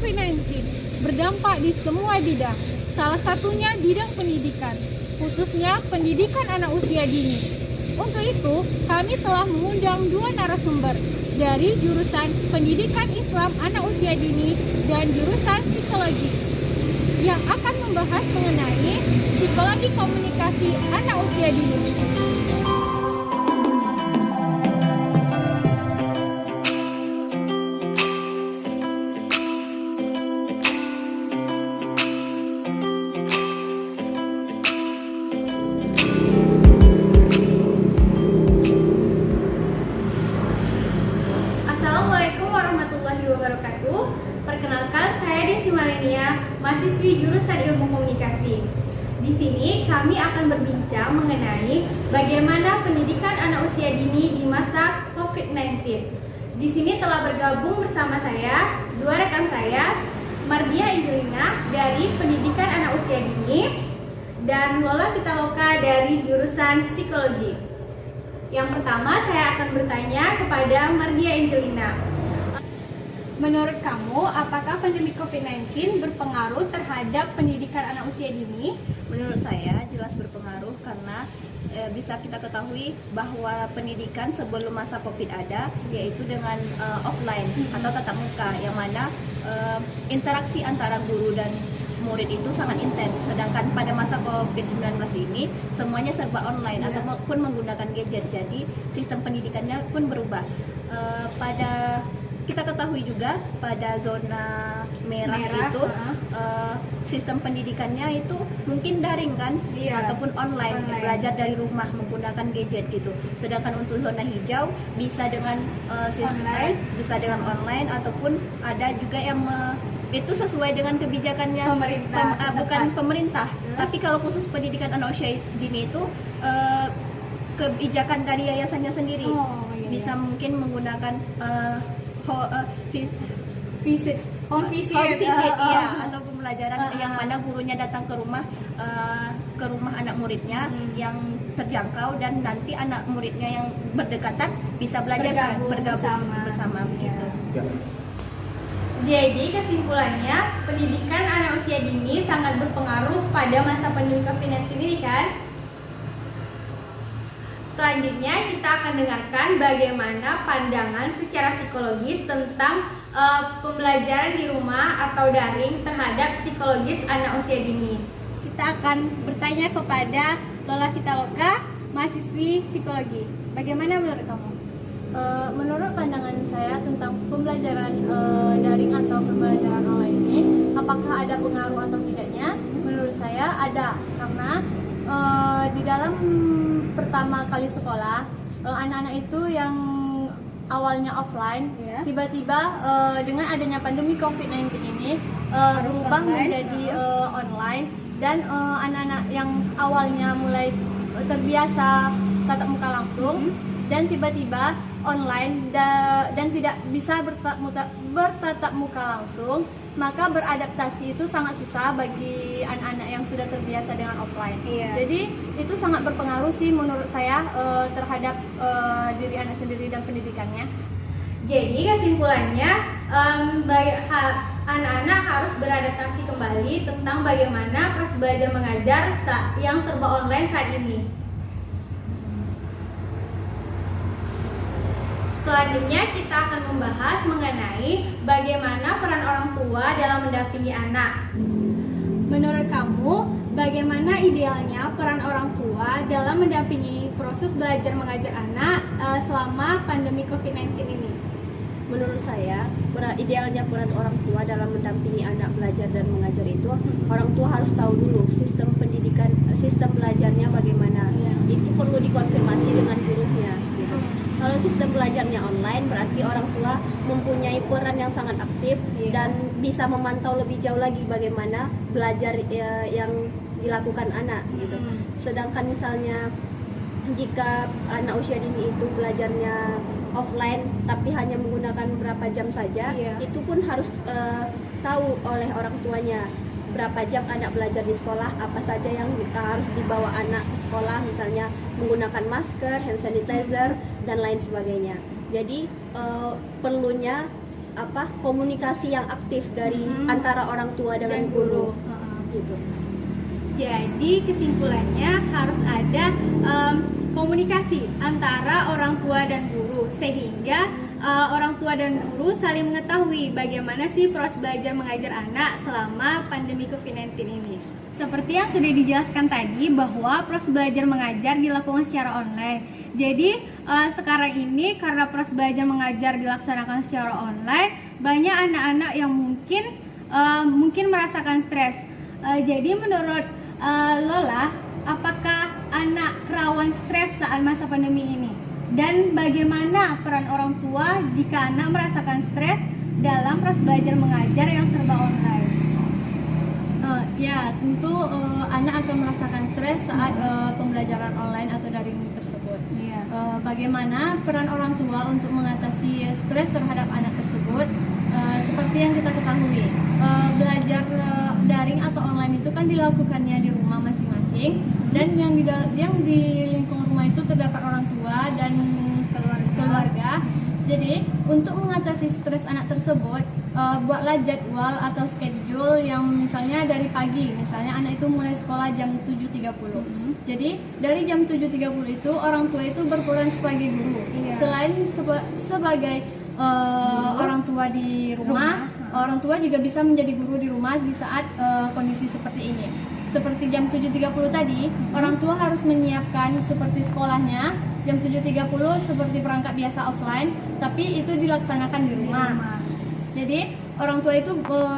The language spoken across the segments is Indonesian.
COVID-19 berdampak di semua bidang, salah satunya bidang pendidikan, khususnya pendidikan anak usia dini. Untuk itu, kami telah mengundang dua narasumber dari jurusan Pendidikan Islam Anak Usia Dini dan jurusan Psikologi yang akan membahas mengenai psikologi komunikasi anak usia dini. Assalamualaikum warahmatullahi wabarakatuh. Perkenalkan, saya Desi Malenia, mahasiswi jurusan Ilmu Komunikasi. Di sini kami akan berbincang mengenai bagaimana pendidikan anak usia dini di masa COVID-19. Di sini telah bergabung bersama saya dua rekan saya, Mardia Angelina dari Pendidikan Anak Usia Dini dan Lola Pitaloka dari jurusan Psikologi. Yang pertama, saya akan bertanya kepada Mardia Angelina. Menurut kamu, apakah pandemi COVID-19 berpengaruh terhadap pendidikan anak usia dini? Menurut saya jelas berpengaruh karena bisa kita ketahui bahwa pendidikan sebelum masa COVID ada yaitu dengan offline atau tatap muka, yang mana interaksi antara guru dan murid itu sangat intens. Sedangkan pada masa COVID-19 ini semuanya serba online ataupun menggunakan gadget. Jadi sistem pendidikannya pun berubah. Pada kita ketahui juga pada zona merah itu sistem pendidikannya itu mungkin daring kan, ataupun online, belajar dari rumah menggunakan gadget gitu. Sedangkan untuk zona hijau bisa dengan sistem bisa dengan online ataupun ada juga yang itu sesuai dengan kebijakannya bukan pemerintah. Tapi kalau khusus pendidikan anak usia dini itu kebijakan dari yayasannya sendiri. Bisa mungkin menggunakan Visit ya, atau pembelajaran yang mana gurunya datang ke rumah anak muridnya yang terjangkau, dan nanti anak muridnya yang berdekatan bisa belajar bergabung bersama begitu. Jadi kesimpulannya, pendidikan anak usia dini sangat berpengaruh pada masa pandemi COVID-19 ini kan? Selanjutnya kita akan dengarkan bagaimana pandangan secara psikologis tentang pembelajaran di rumah atau daring terhadap psikologis anak usia dini. Kita akan bertanya kepada Lola Pitaloka, mahasiswi psikologi. Bagaimana menurut kamu? Menurut pandangan saya tentang pembelajaran daring atau pembelajaran online ini, apakah ada pengaruh atau tidaknya? Menurut saya ada, karena di dalam pertama kali sekolah, anak-anak itu yang awalnya offline, tiba-tiba dengan adanya pandemi COVID-19 ini berubah menjadi online, dan anak-anak yang awalnya mulai terbiasa tatap muka langsung dan tiba-tiba online dan tidak bisa bertatap muka langsung, maka beradaptasi itu sangat susah bagi anak-anak yang sudah terbiasa dengan offline. Jadi itu sangat berpengaruh sih menurut saya terhadap diri anak sendiri dan pendidikannya. Jadi kesimpulannya, anak-anak harus beradaptasi kembali tentang bagaimana proses belajar mengajar yang serba online saat ini. Selanjutnya kita akan membahas mengenai bagaimana peran orang tua dalam mendampingi anak. Menurut kamu, bagaimana idealnya peran orang tua dalam mendampingi proses belajar mengajar anak selama pandemi COVID-19 ini? Menurut saya, idealnya peran orang tua dalam mendampingi anak belajar dan mengajar itu, orang tua harus tahu dulu sistem pendidikan, sistem belajarnya bagaimana. Itu perlu dikonfirmasi dengan gurunya. Gitu. Kalau sistem belajarnya online, berarti orang tua mempunyai peran yang sangat aktif dan bisa memantau lebih jauh lagi bagaimana belajar yang dilakukan anak. Gitu. Sedangkan misalnya jika anak usia dini itu belajarnya offline tapi hanya menggunakan berapa jam saja, itu pun harus tahu oleh orang tuanya berapa jam anak belajar di sekolah, apa saja yang harus dibawa anak ke sekolah, misalnya menggunakan masker, hand sanitizer, dan lain sebagainya. Jadi perlunya komunikasi yang aktif dari antara orang tua dengan Dan guru. guru. Gitu. Jadi kesimpulannya harus ada komunikasi antara orang tua dan guru sehingga orang tua dan guru saling mengetahui bagaimana sih proses belajar mengajar anak selama pandemi COVID-19 ini. Seperti yang sudah dijelaskan tadi bahwa proses belajar mengajar dilakukan secara online. Jadi sekarang ini karena proses belajar mengajar dilaksanakan secara online, banyak anak-anak yang mungkin merasakan stres. Jadi menurut Lola, apakah anak rawan stres saat masa pandemi ini? Dan bagaimana peran orang tua jika anak merasakan stres dalam proses belajar mengajar yang serba online? Ya, tentu anak akan merasakan stres saat pembelajaran online atau daring tersebut. Iya. Bagaimana peran orang tua untuk mengatasi stres terhadap anak tersebut? Seperti yang kita ketahui, belajar daring atau online itu kan dilakukannya di rumah masing-masing, dan yang di lingkungan rumah itu terdapat orang tua dan keluarga. Jadi untuk mengatasi stres anak tersebut, buatlah jadwal atau schedule yang misalnya dari pagi, misalnya anak itu mulai sekolah jam 7.30. Jadi dari jam 7.30 itu orang tua itu berperan sebagai guru. Iya. Selain sebagai orang tua di rumah, orang tua juga bisa menjadi guru di rumah di saat kondisi seperti ini. Seperti jam 7.30 tadi, orang tua harus menyiapkan seperti sekolahnya. Jam 7.30 seperti perangkat biasa offline, tapi itu dilaksanakan di rumah. Jadi orang tua itu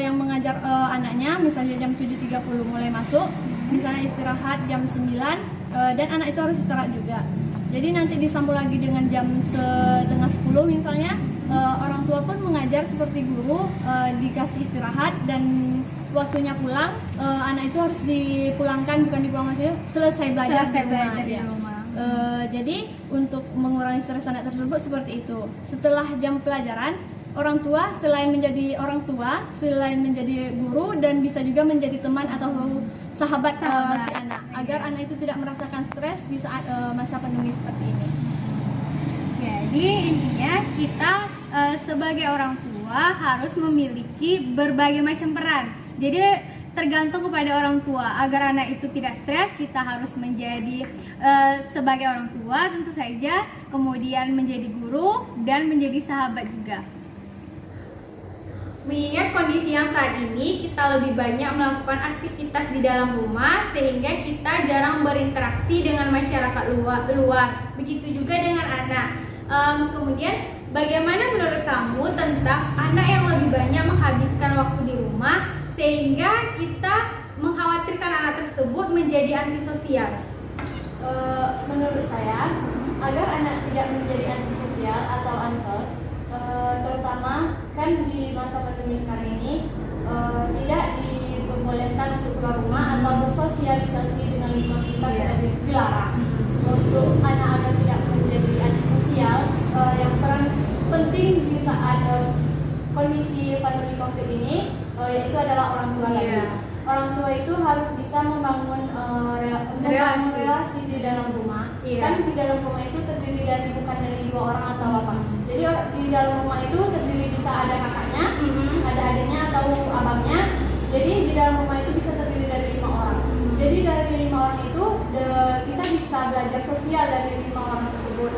yang mengajar anaknya, misalnya jam 7.30 mulai masuk, misalnya istirahat jam 9, dan anak itu harus istirahat juga. Jadi nanti disambung lagi dengan jam setengah 10 misalnya, orang tua pun mengajar seperti guru, dikasih istirahat, dan waktunya pulang, anak itu harus dipulangkan, bukan dipulangkan maksudnya selesai belajar di rumah. Jadi untuk mengurangi stres anak tersebut seperti itu. Setelah jam pelajaran, orang tua selain menjadi orang tua, selain menjadi guru, dan bisa juga menjadi teman atau sahabat si anak, agar anak itu tidak merasakan stres di saat masa pandemi seperti ini. Jadi intinya kita sebagai orang tua harus memiliki berbagai macam peran. Jadi tergantung kepada orang tua. Agar anak itu tidak stres, kita harus menjadi sebagai orang tua tentu saja, kemudian menjadi guru dan menjadi sahabat juga. Mengingat kondisi yang saat ini, kita lebih banyak melakukan aktivitas di dalam rumah sehingga kita jarang berinteraksi dengan masyarakat luar. Begitu juga dengan anak. Kemudian bagaimana menurut kamu tentang anak yang lebih banyak menghabiskan waktu di rumah sehingga kita mengkhawatirkan anak tersebut menjadi antisosial? Menurut saya, agar anak tidak menjadi antisosial atau ansos, terutama kan di masa pandemi sekarang ini, tidak diperbolehkan untuk keluar rumah atau bersosialisasi dengan lingkungan sekitar, tidak dilarang. Untuk anak agar tidak menjadi antisosial, yang peran penting di saat kondisi pandemi COVID ini, yaitu adalah orang tua lagi. Orang tua itu harus bisa membangun relasi di dalam rumah. Kan di dalam rumah itu terdiri dari bukan dari dua orang atau apa. Jadi di dalam rumah itu terdiri bisa ada kakaknya, ada adiknya atau abangnya. Jadi di dalam rumah itu bisa terdiri dari 5 orang. Jadi dari 5 orang itu kita bisa belajar sosial dari 5 orang tersebut.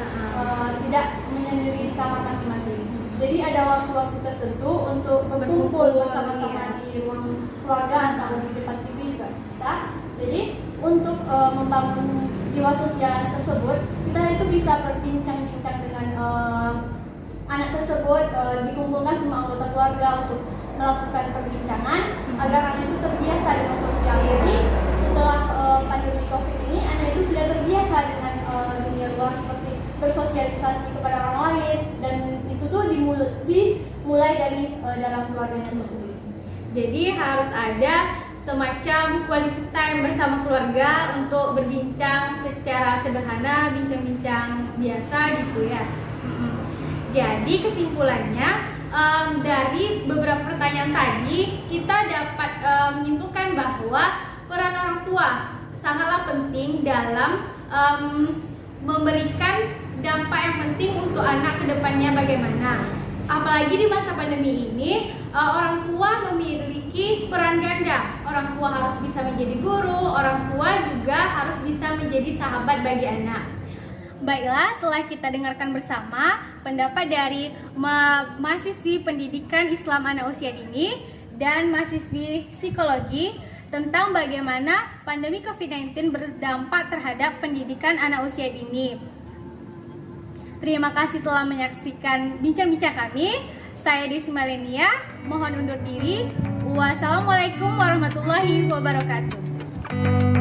Tidak menyendiri di kamar masing-masing. Jadi ada waktu-waktu tertentu untuk berkumpul bersama-sama di ruang keluarga atau di depan TV juga bisa. Jadi untuk membangun jiwa sosial anak tersebut, kita itu bisa berbincang-bincang dengan anak tersebut, dikumpulkan semua anggota keluarga untuk melakukan perbincangan agar anak itu terbiasa dengan sosial. Jadi setelah pandemi COVID ini, anak itu sudah terbiasa dengan dunia luar seperti bersosialisasi kepada orang lain, dan itu tuh dimulai dari dalam keluarganya itu sendiri. Jadi harus ada semacam quality time bersama keluarga untuk berbincang secara sederhana, bincang-bincang biasa gitu ya. Jadi kesimpulannya, dari beberapa pertanyaan tadi kita dapat menyimpulkan bahwa peran orang tua sangatlah penting dalam memberikan dampak yang penting untuk anak kedepannya bagaimana. Apalagi di masa pandemi ini, orang tua memiliki peran ganda. Orang tua harus bisa menjadi guru, orang tua juga harus bisa menjadi sahabat bagi anak. Baiklah, telah kita dengarkan bersama pendapat dari mahasiswi pendidikan Islam anak usia dini dan mahasiswi psikologi tentang bagaimana pandemi COVID-19 berdampak terhadap pendidikan anak usia dini. Terima kasih telah menyaksikan bincang-bincang kami. Saya Desi Malenia, mohon undur diri. Wassalamualaikum warahmatullahi wabarakatuh.